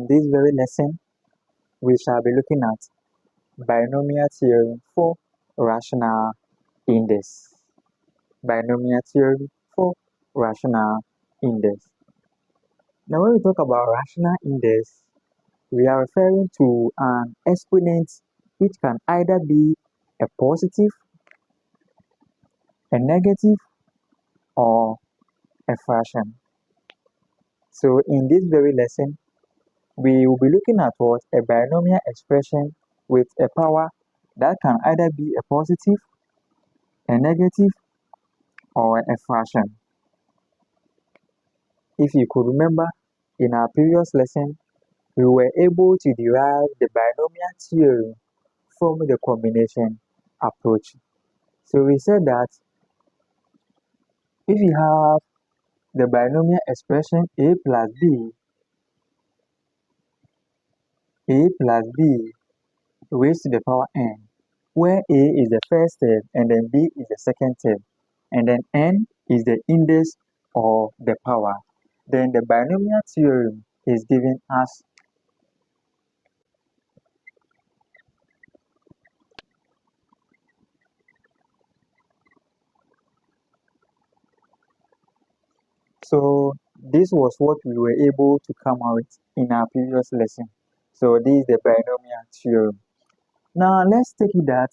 this very lesson, we shall be looking at binomial theorem for rational index. Binomial theorem for rational index. Now, when we talk about rational index, we are referring to an exponent which can either be a positive, a negative, or a fraction. So in this very lesson, we will be looking at what a binomial expression with a power that can either be a positive, a negative, or a fraction. If you could remember, in our previous lesson, we were able to derive the binomial theorem from the combination approach. So we said that if you have the binomial expression a plus b raised to the power n, where a is the first term and then b is the second term, and then n is the index or the power, then the binomial theorem is given as so this was what we were able to come out in our previous lesson. So this is the binomial theorem. Now let's take it that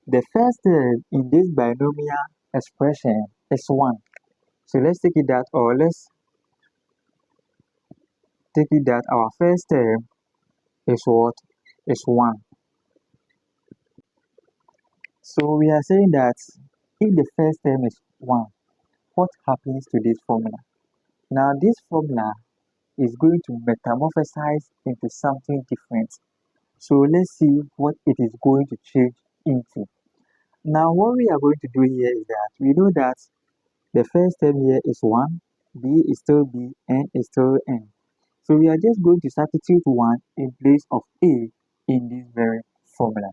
the first term in this binomial expression is 1. So let's take it that, or let's take it that our first term is what? Is 1. So we are saying that if the first term is 1, what happens to this formula? Now this formula is going to metamorphosize into something different. So let's see what it is going to change into. Now what we are going to do here is that we know that the first term here is 1, b is still b, n is still n. So we are just going to substitute 1 in place of a in this very formula.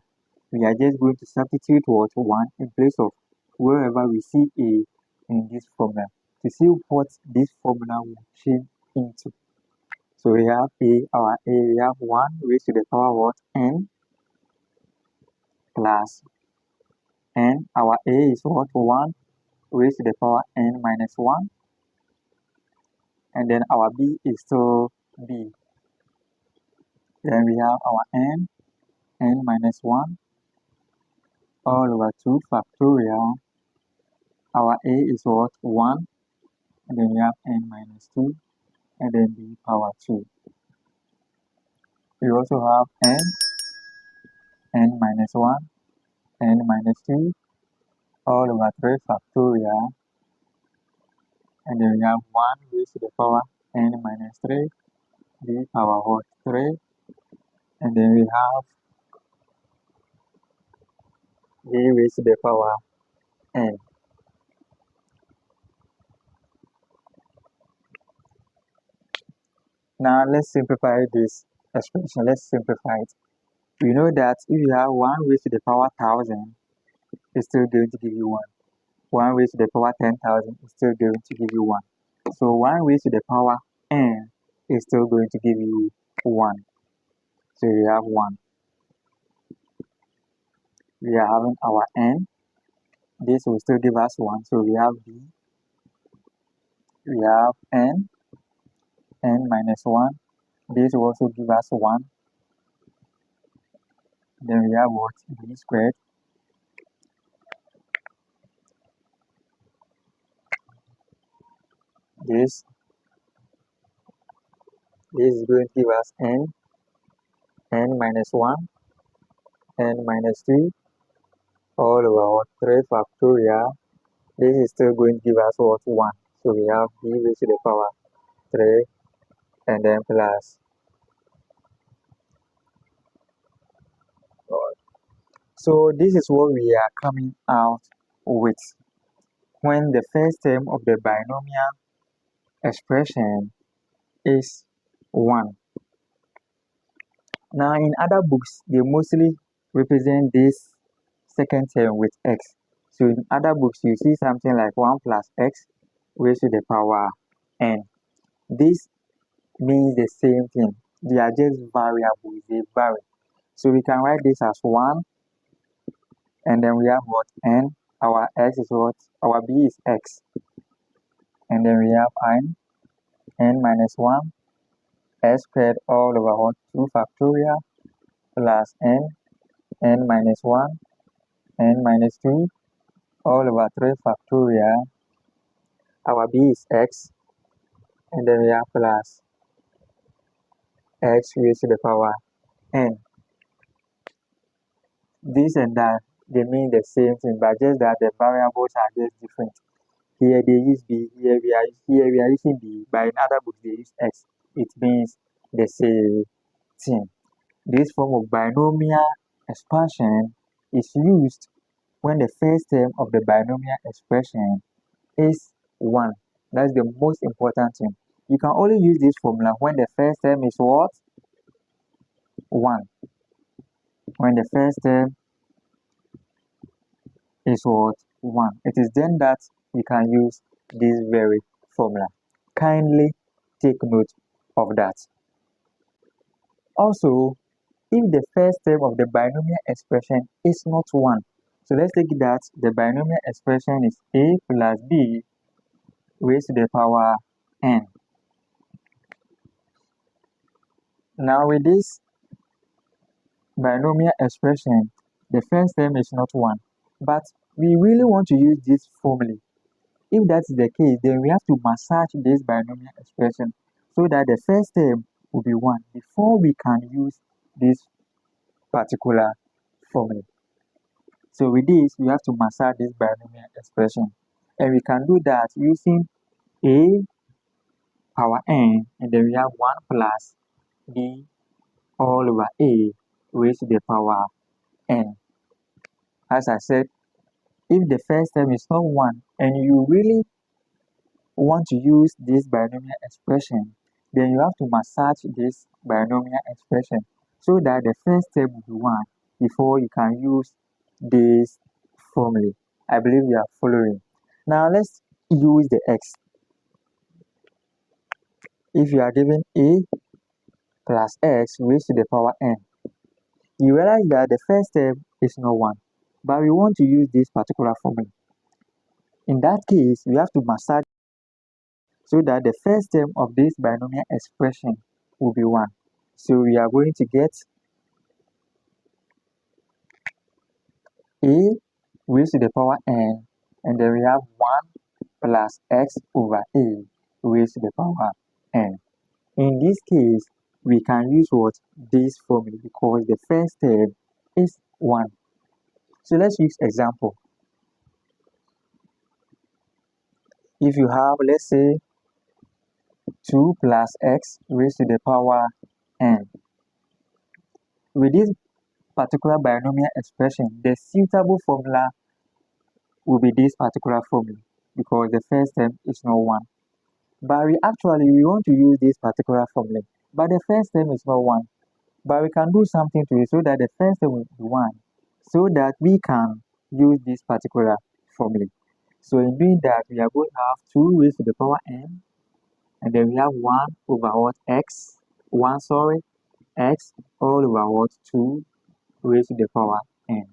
We are just going to substitute what 1 in place of wherever we see a in this formula to see what this formula will change into. So we have we have 1 raised to the power what? N plus n. Our a is what? 1 raised to the power n minus 1. And then our b is still b. Then we have our n minus 1 all over 2 factorial. Our a is what? 1. And then we have n minus 2. And then b power 2. We also have n minus 1, n minus 2, all over 3 factorial. And then we have 1 raised to the power n minus 3, b power what? 3. And then we have b raised to the power n. Now let's simplify this expression. Let's simplify it. We know that if you have 1 raised to the power 1000, it's still going to give you 1. 1 raised to the power 10,000 is still going to give you 1. So 1 raised to the power n is still going to give you 1. So we have 1. We are having our n. This will still give us 1. So we have b. We have n minus 1. This will also give us 1. Then we have what? B squared. This is going to give us n minus 1, n minus 2, all over what? 3 factorial. This is still going to give us what? 1. So we have b raised to the power 3 and then plus. So this is what we are coming out with when the first term of the binomial expression is 1. Now in other books, they mostly represent this second term with x. So in other books, you see something like 1 plus x raised to the power n. This means the same thing. They are just variables, they vary. So we can write this as 1, and then we have what? N. Our x is what? Our b is x. And then we have n minus 1, s squared all over what? 2 factorial plus n minus 1, n minus 2, all over 3 factorial. Our b is x, and then we have plus x raised to the power n. This and that, they mean the same thing, but just that the variables are just different. Here they use b, here we are using b, but in other books they use x. It means the same thing. This form of binomial expansion is used when the first term of the binomial expression is 1. That's the most important thing. You can only use this formula when the first term is what? 1. When the first term is what? 1. It is then that you can use this very formula. Kindly take note of that. Also, if the first term of the binomial expression is not 1, so let's take that the binomial expression is a plus b raised to the power n. Now with this binomial expression, the first term is not 1, but we really want to use this formula. If that's the case, then we have to massage this binomial expression so that the first term will be 1 before we can use this particular formula. So with this, we have to massage this binomial expression. And we can do that using a power n, and then we have 1 plus b all over a raised to the power n. As I said, if the first term is not 1 and you really want to use this binomial expression, then you have to massage this binomial expression so that the first term will be 1 before you can use this formula. I believe you are following. Now let's use the x. If you are given a plus x raised to the power n, you realize that the first term is not 1, but we want to use this particular formula. In that case, we have to massage so that the first term of this binomial expression will be 1. So we are going to get a raised to the power n, and then we have 1 plus x over a raised to the power n. In this case, we can use what? This formula because the first term is 1. So let's use example. If you have, let's say, 2 plus x raised to the power n. With this particular binomial expression, the suitable formula will be this particular formula because the first term is not 1. But we want to use this particular formula, but the first term is not 1. But we can do something to it so that the first term will be 1, so that we can use this particular formula. So in doing that, we are going to have 2 raised to the power n, and then we have 1 over what? X all over what? 2 raised to the power n.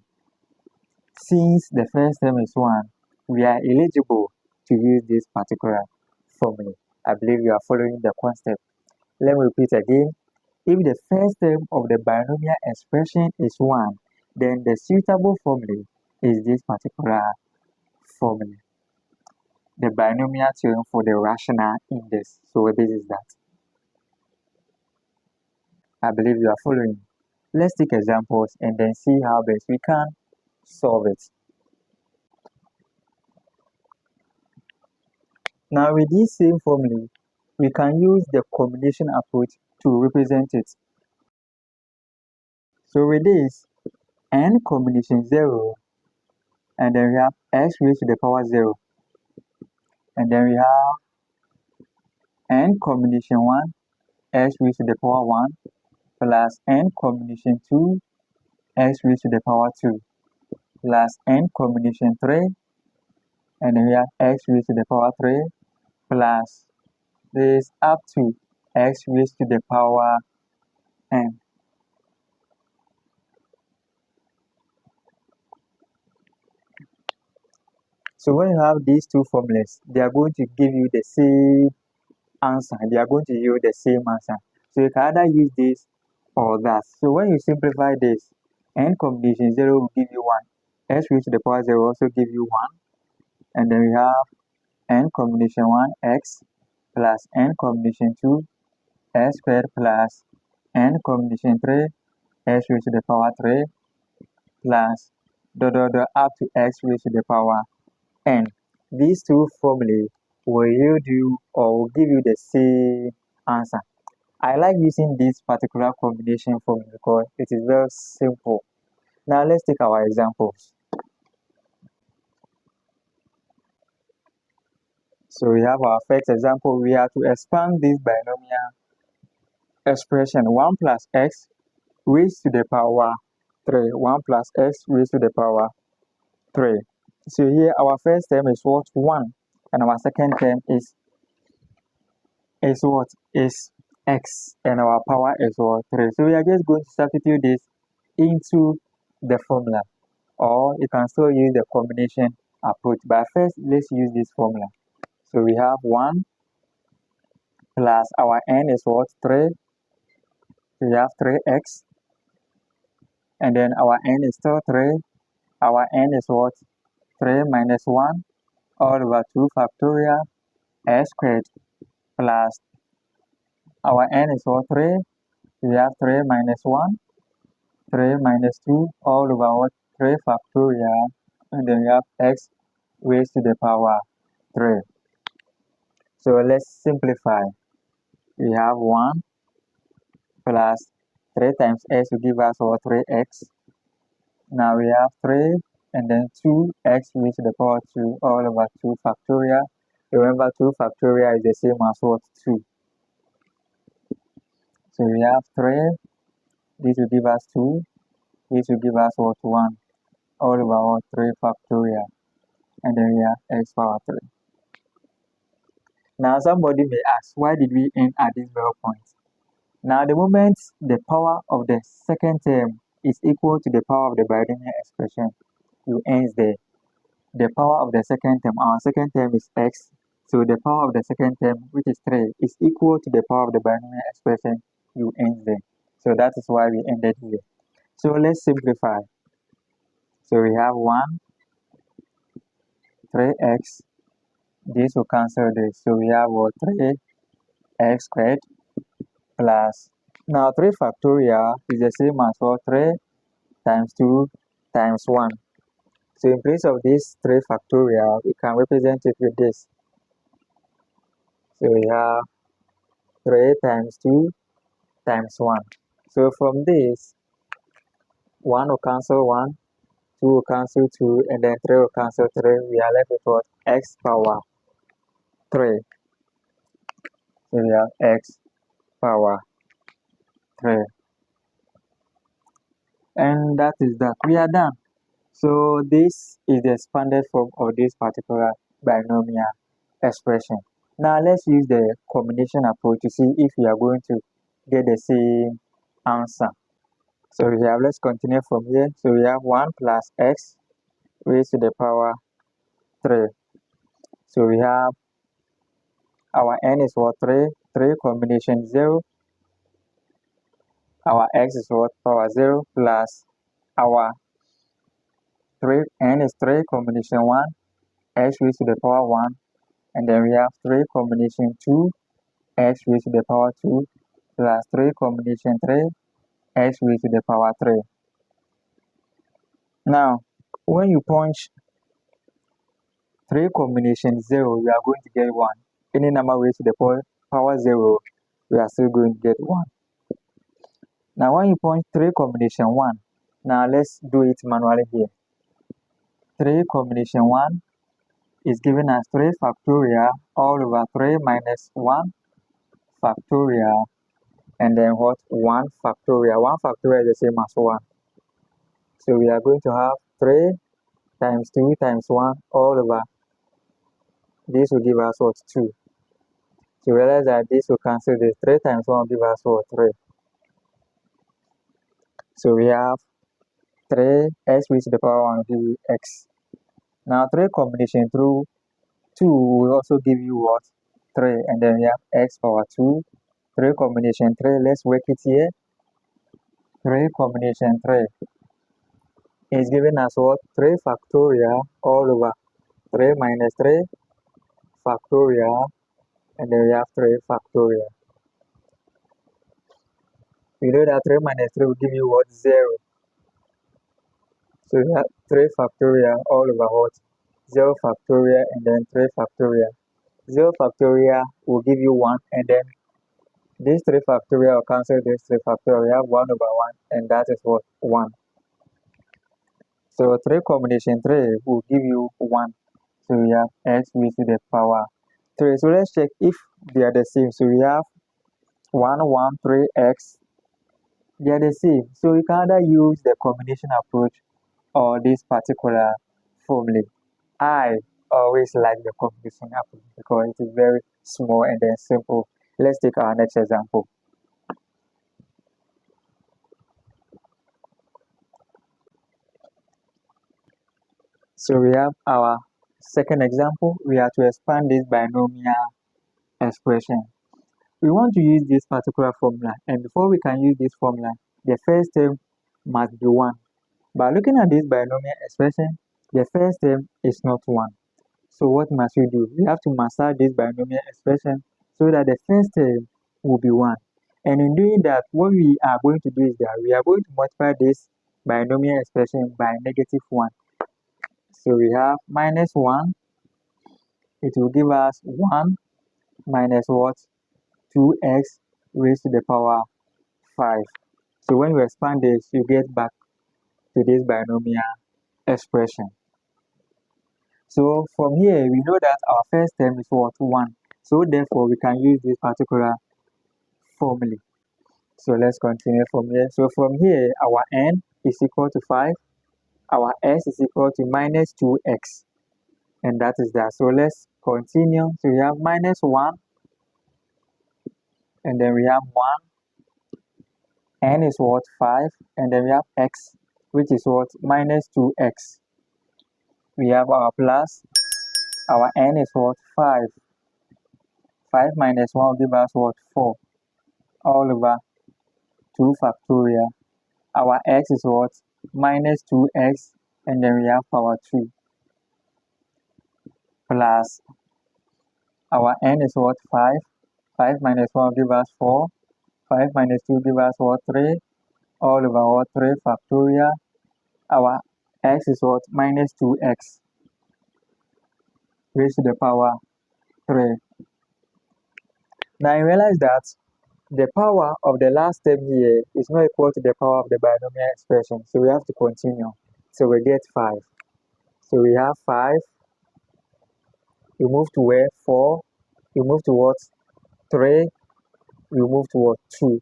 Since the first term is 1, we are eligible to use this particular formula. I believe you are following the concept. Let me repeat again. If the first term of the binomial expression is 1, then the suitable formula is this particular formula. The binomial theorem for the rational index. So this is that. I believe you are following. Let's take examples and then see how best we can solve it. Now with this same formula, we can use the combination approach to represent it. So with this, n combination 0, and then we have x raised to the power 0, and then we have n combination 1, x raised to the power 1, plus n combination 2, x raised to the power 2, plus n combination 3, and then we have x raised to the power 3, plus this up to x raised to the power n. So when you have these two formulas, they are going to give you the same answer. They are going to yield the same answer. So you can either use this or that. So when you simplify this, n combination 0 will give you 1. S raised to the power 0 will also give you 1. And then we have n combination 1 x plus n combination 2 s squared plus n combination 3 s raised to the power 3 plus up to x raised to the power n. These two formulae will yield you or will give you the same answer. I like using this particular combination formula because it is very simple. Now let's take our examples. So we have our first example. We have to expand this binomial expression 1 plus x raised to the power 3. 1 plus x raised to the power 3. So here our first term is what? 1. And our second term is what? Is x. And our power is what? 3. So we are just going to substitute this into the formula. Or you can still use the combination approach. But first, let's use this formula. So we have 1 plus our n is what? 3. We have 3x. And then our n is still 3. Our n is what? 3 minus 1 all over 2 factorial s squared plus our n is what? 3. We have 3 minus 1. 3 minus 2 all over what? 3 factorial. And then we have x raised to the power 3. So let's simplify. We have 1 plus 3 times x will give us what? 3x. Now we have 3 and then 2x raised to the power 2 all over 2 factorial. Remember 2 factorial is the same as what? 2. So we have 3. This will give us 2. This will give us what? 1 all over what? 3 factorial. And then we have x power 3. Now somebody may ask, why did we end at this very point? Now the moment the power of the second term is equal to the power of the binomial expression, you end there. The power of the second term, our second term is x, so the power of the second term, which is 3, is equal to the power of the binomial expression, you end there. So that is why we ended here. So let's simplify. So we have 1, 3x, this will cancel this, so we have what? 3x squared plus, now 3 factorial is the same as what? 3 times 2 times 1. So in place of this 3 factorial, we can represent it with this. So we have 3 times 2 times 1. So from this, 1 will cancel 1, 2 will cancel 2, and then 3 will cancel 3. We are left with what? X power 3. So we have x power 3. And that is that. We are done. So this is the expanded form of this particular binomial expression. Now let's use the combination approach to see if we are going to get the same answer. So we have, let's continue from here. So we have 1 plus x raised to the power 3. So we have our n is what? 3. 3 combination 0. Our x is what? Power 0 plus our 3 n is 3 combination 1. X raised to the power 1. And then we have 3 combination 2. X raised to the power 2 plus 3 combination 3. X raised to the power 3. Now, when you punch 3 combination 0, we are going to get 1. Any number raised to the power 0, we are still going to get 1. Now, when you punch 3 combination 1, now let's do it manually here. 3 combination 1 is given as 3 factorial all over 3 minus 1 factorial, and then what? 1 factorial. 1 factorial is the same as 1. So we are going to have 3 times 2 times 1 all over. This will give us what? 2. So realize that this will cancel this. 3 times 1 will give us what? 3. So we have 3x raised to the power 1 will give you x. Now 3 combination through 2 will also give you what? 3. And then we have x power 2. 3 combination 3. Let's work it here. 3 combination 3 is given as what? 3 factorial all over 3 minus 3 factorial. And then we have 3 factorial. We know that 3 minus 3 will give you what? 0. So we have 3 factorial all over what? 0 factorial and then 3 factorial. 0 factorial will give you 1, and then this 3 factorial will cancel this 3 factorial. We have 1 over 1, and that is what? 1. So 3 combination 3 will give you 1. So we have x raised to the power 3. So let's check if they are the same. So we have 1, 1, 3x. They are the same. So you can either use the combination approach or this particular formula. I always like the combination approach because it is very small and then simple. Let's take our next example. So we have our second example. We have to expand this binomial expression. We want to use this particular formula, and before we can use this formula, the first term must be 1. By looking at this binomial expression, the first term is not 1. So what must we do? We have to massage this binomial expression so that the first term will be 1. And in doing that, what we are going to do is that we are going to multiply this binomial expression by -1. So we have -1. It will give us 1 minus what? 2x raised to the power 5. So when we expand this, you get back to this binomial expression. So from here, we know that our first term is what? 1. So therefore, we can use this particular formula. So let's continue from here. So from here, our n is equal to 5. Our s is equal to -2x. And that is that. So let's continue. So we have -1. And then we have 1. N is what? 5. And then we have x, which is what? -2x. We have our plus. Our n is what? 5. 5 minus 1 will give us what? 4. All over 2 factorial. Our x is what? -2x. And then we have power 2. Plus our n is what? 5. 5 minus 1 will give us 4. 5 minus 2 give us what? 3. All over what? 3 factorial. Our x is what? -2x raised to the power 3. Now you realize that the power of the last term here is not equal to the power of the binomial expression. So we have to continue. So we get 5. So we have 5. We move to where? 4. We move to what? 3. We move to what? 2.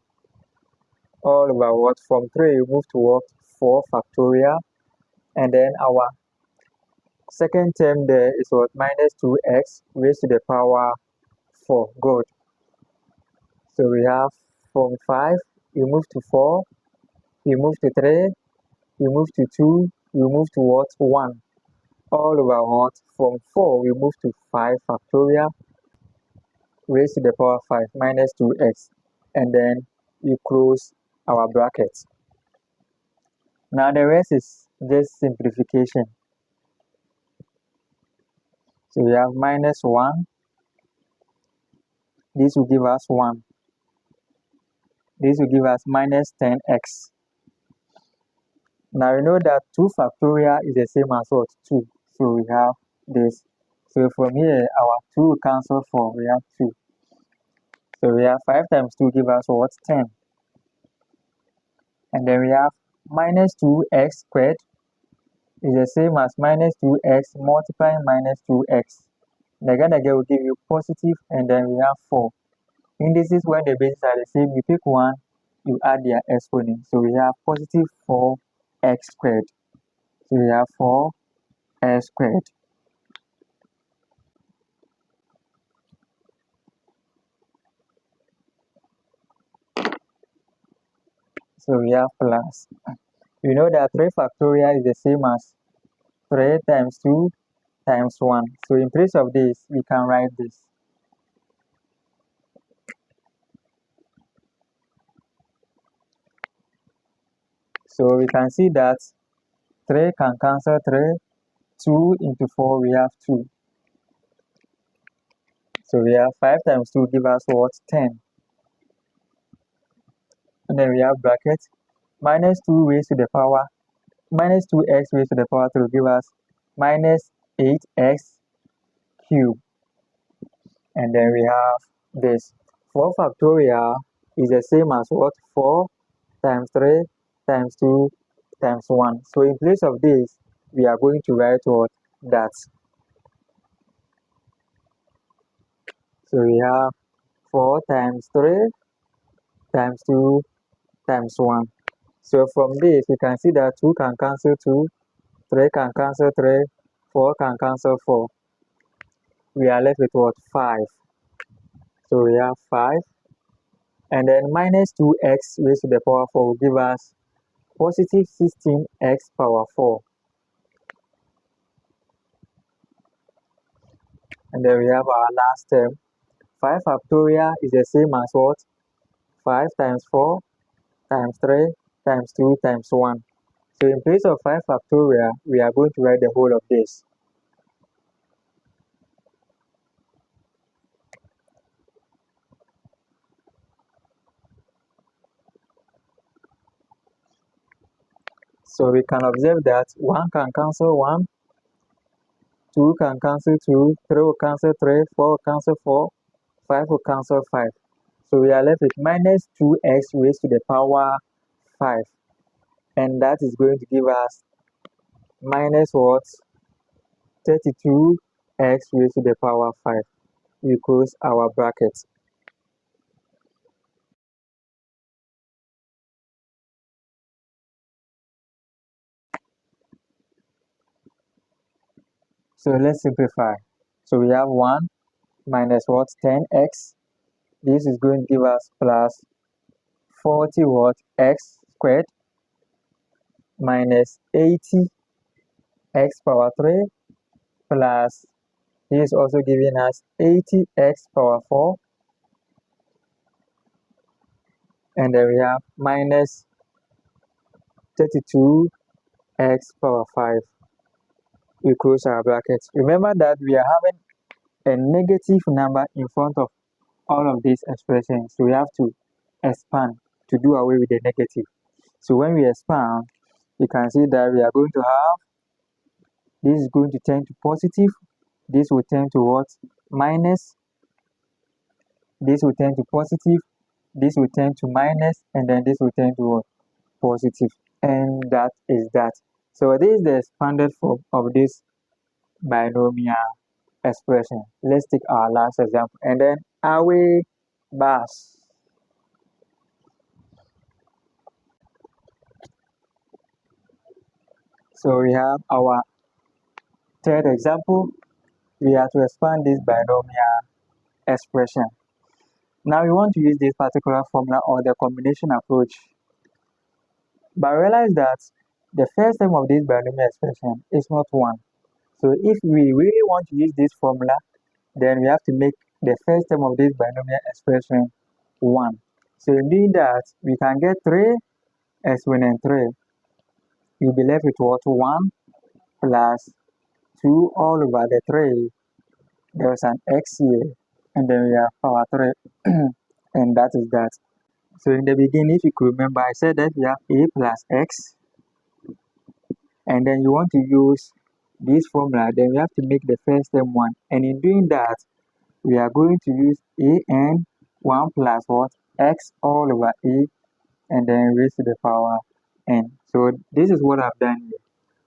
All over what? From 3 we move to what? 4 factorial. And then our second term there is what? -2x raised to the power 4. Good. So we have from 5, we move to 4, we move to 3, we move to 2, we move to what? 1. All over what? From 4, we move to 5 factorial raised to the power 5 -2x. And then you close our brackets. Now the rest is just simplification. So we have -1. This will give us 1. This will give us -10x. Now we know that 2 factorial is the same as what? 2. So we have this. So from here, our 2 will cancel 4. We have 2. So we have 5 times 2 give us what? 10. And then we have -2x squared is the same as -2x multiplying -2x. The again will give you positive, and then we have 4. Indices, when the bases are the same, you pick one, you add their exponent. So we have positive 4x squared. So we have 4x squared. So we have plus. You know that 3 factorial is the same as 3 times 2 times 1. So in place of this, we can write this. So we can see that 3 can cancel 3. 2 into 4, we have 2. So we have 5 times 2 give us what? 10. And then we have bracket minus 2 raised to the power, minus 2x raised to the power 3 will give us minus 8x cubed. And then we have this. 4 factorial is the same as what? 4 times 3 times 2 times 1. So in place of this, we are going to write what? That. So we have 4 times 3 times 2 times 1. So from this, we can see that 2 can cancel 2, 3 can cancel 3, 4 can cancel 4. We are left with what? 5. So we have 5. And then minus 2x raised to the power 4 will give us positive 16x power 4. And then we have our last term. 5 factorial is the same as what? 5 times 4 times 3 times 2 times 1. So in place of 5 factorial, we are going to write the whole of this. So we can observe that 1 can cancel 1, 2 can cancel 2, 3 will cancel 3, 4 will cancel 4, 5 will cancel 5. So we are left with minus 2x raised to the power 5. And that is going to give us minus what? 32x raised to the power 5 equals our bracket. So let's simplify. So we have 1 minus what? 10x. This is going to give us plus 40 what? X squared minus 80 x power 3 plus, he is also giving us 80x power 4, and then we have minus 32x power 5 equals our brackets. Remember that we are having a negative number in front of all of these expressions, so we have to expand to do away with the negative. So when we expand, we can see that we are going to have, this is going to turn to positive, this will turn to what? Minus, this will turn to positive, this will turn to minus, and then this will turn to what? Positive. And that is that. So this is the expanded form of this binomial expression. Let's take our last example, and then away bus. So we have our third example. We have to expand this binomial expression. Now we want to use this particular formula or the combination approach. But realize that the first term of this binomial expression is not 1. So if we really want to use this formula, then we have to make the first term of this binomial expression 1. So in doing that, we can get 3 exponent 3. You'll be left with what? 1 plus 2 all over the 3. There's an x here, and then we have power 3. And that is that. So in the beginning, if you could remember, I said that we have a plus x, and then you want to use this formula, then we have to make the first term 1. And in doing that, we are going to use a n 1 plus what? X all over a, and then raised to the power n. So this is what I've done here.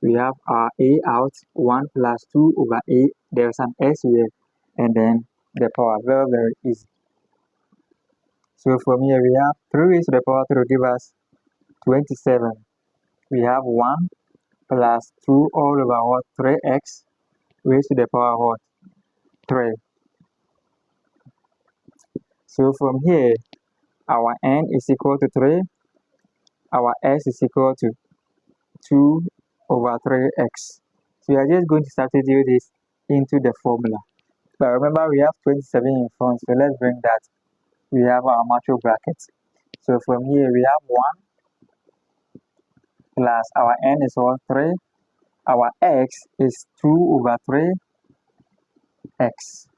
We have our a out, 1 plus 2 over a, there's an s here, and then the power. Very, very easy. So from here we have 3 raised to the power 3 will give us 27. We have 1 plus 2 all over what? 3x raised to the power what? 3. So from here, our n is equal to 3, our x is equal to 2 over 3x. So we are just going to substitute this into the formula. But remember, we have 27 in front, so let's bring that. We have our matrix brackets. So from here, we have 1 plus our n is what? 3. Our x is 2 over 3x.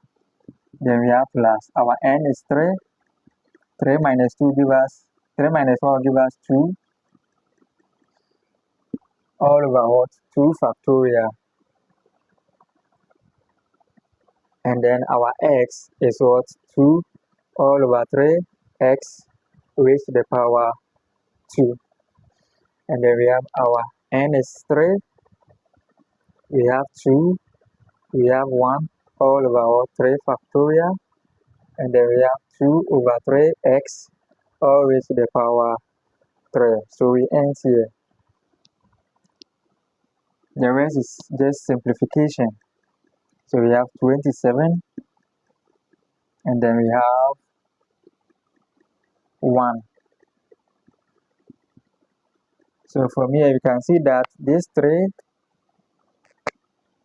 Then we have plus our n is 3. 3 minus 2 give us 3 minus 1 give us 2 all over what? 2 factorial. And then our x is what? 2 all over 3x raised to the power 2. And then we have our n is 3. We have 2. We have 1 all over what? 3 factorial. And then we have 2 over 3x all raised to the power 3. So we end here. The rest is just simplification. So we have 27, and then we have 1. So from here you can see that this 3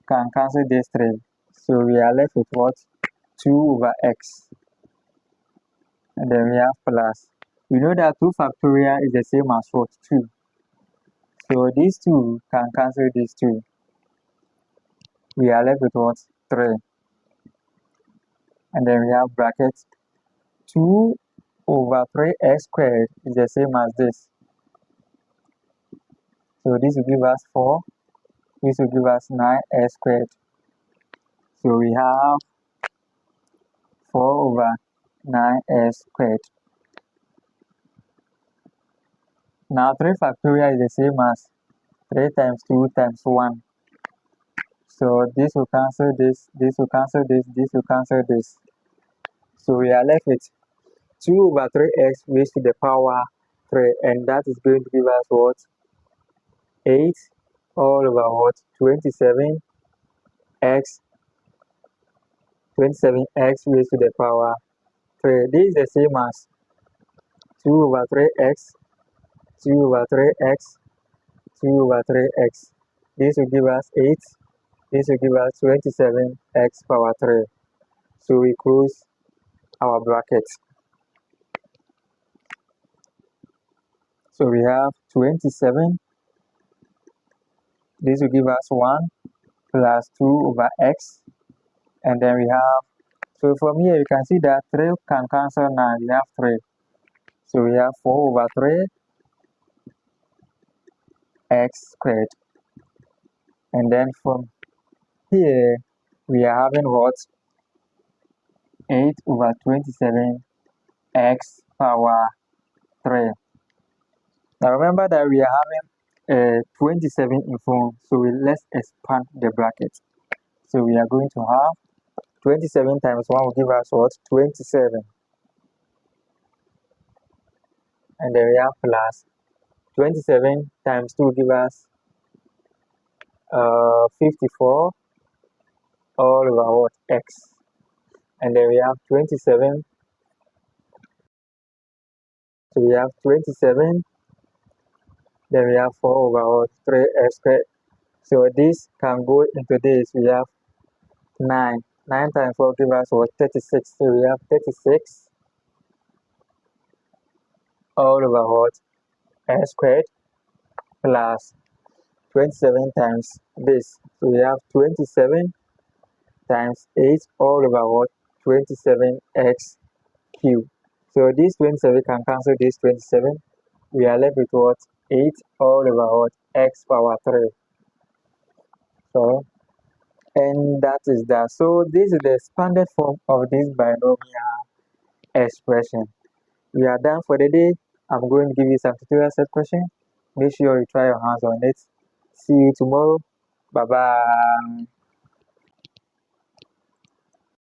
can cancel this 3. So we are left with what? 2 over x. And then we have plus. We know that 2 factorial is the same as what? 2. So these 2 can cancel these 2. We are left with what? 3. And then we have brackets. 2 over 3x squared is the same as this. So this will give us 4. This will give us 9x squared. So we have 4 over 9x squared. Now 3 factorial is the same as 3 times 2 times 1. So this will cancel this, this will cancel this, this will cancel this. So we are left with 2 over 3x raised to the power 3, and that is going to give us what? 8 all over what? 27x raised to the power 3. This is the same as 2 over 3x, 2 over 3x, 2 over 3x. This will give us 8. This will give us 27x power 3. So we close our bracket. So we have 27. This will give us 1 plus 2 over x. And then we have, so from here you can see that 3 can cancel now. We have 3. So we have 4 over 3x squared. And then from here we are having what? 8 over 27x power 3. Now remember that we are having 27 in front, so let's expand the bracket. So we are going to have 27 times 1 will give us what? 27. And then we have plus 27 times 2 will give us 54 all over what? X. And then we have 27. So we have 27. Then we have 4 over what? 3x squared. So this can go into this. We have 9. 9 times 4 give us what? 36. So we have 36 all over what? X squared plus 27 times this. So we have 27 times 8 all over what? 27x cubed. So this 27 can cancel this 27. We are left with what? 8 all over what? X power 3. So, and that is that. So this is the expanded form of this binomial expression. We are done for the day. I'm going to give you some tutorial set question. Make sure you try your hands on it. See you tomorrow. Bye bye.